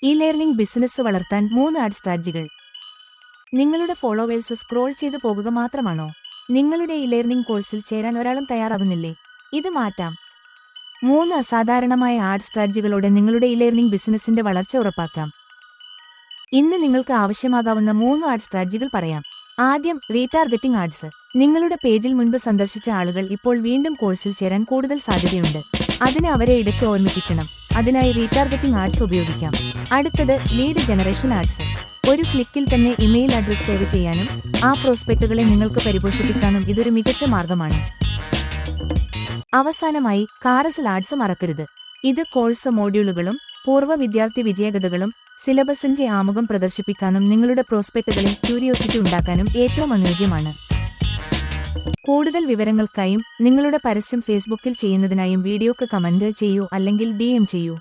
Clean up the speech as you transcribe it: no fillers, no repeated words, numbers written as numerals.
E-learning business വളർത്താൻ 3 add സ്ട്രാറ്റജികൾ. നിങ്ങളുടെ followers scroll ചെയ്തു പോകുക മാത്രമാണോ? നിങ്ങളുടെ ഇ-ലേണിംഗ് കോഴ്സിൽ ചേരാൻ ഒരാളും തയ്യാറാകുന്നില്ലേ? ഇത് മാറ്റാം. 3 അസാധാരണമായ ആഡ് സ്ട്രാറ്റജികളോടെ നിങ്ങളുടെ ഇ-ലേണിംഗ് ബിസിനസിന്റെ വളർച്ച ഉറപ്പാക്കാം. ഇന്ന് നിങ്ങൾക്ക് ആവശ്യമാകാവുന്ന 3 ആഡ് സ്ട്രാറ്റജികൾ പറയാം. ആദ്യം, റീടാർഗറ്റിംഗ് ആഡ്സ്. നിങ്ങളുടെ പേജിൽ മുൻപ് സന്ദർശിച്ച ആളുകൾ ഇപ്പോൾ വീണ്ടും കോഴ്സിൽ ചേരാൻ കൂടുതൽ സാധ്യതയുണ്ട്. അതിന് അവരെ ഇടയ്ക്ക് ഓർമ്മിപ്പിക്കണം. അതിനായി റീടാർഗറ്റിംഗ് ആഡ്സ് ഉപയോഗിക്കാം. അടുത്തത്, ലീഡ് ജനറേഷൻ ആഡ്സ്. ഒരു ക്ലിക്കിൽ തന്നെ ഇമെയിൽ അഡ്രസ് സേവ് ചെയ്യാനും ആ പ്രോസ്പെക്റ്റുകളെ നിങ്ങൾക്ക് പരിപോഷിപ്പിക്കാനും ഇതൊരു മികച്ച മാർഗമാണ്. അവസാനമായി, കാറസൽ ആഡ്സ് മറക്കരുത്. ഇത് കോഴ്സ് മോഡ്യൂളുകളും പൂർവ്വ വിദ്യാർത്ഥി വിജയകഥകളും സിലബസിന്റെ ആമുഖം പ്രദർശിപ്പിക്കാനും നിങ്ങളുടെ പ്രോസ്പെക്റ്റുകളിൽ ക്യൂരിയോസിറ്റി ഉണ്ടാക്കാനും ഏറ്റവും അനുയോജ്യമാണ്. കൂടുതൽ വിവരങ്ങൾക്കായും നിങ്ങളുടെ പരസ്യം ഫേസ്ബുക്കിൽ ചെയ്യുന്നതിനായും വീഡിയോക്ക് കമന്റ് ചെയ്യൂ അല്ലെങ്കിൽ DM ചെയ്യൂ.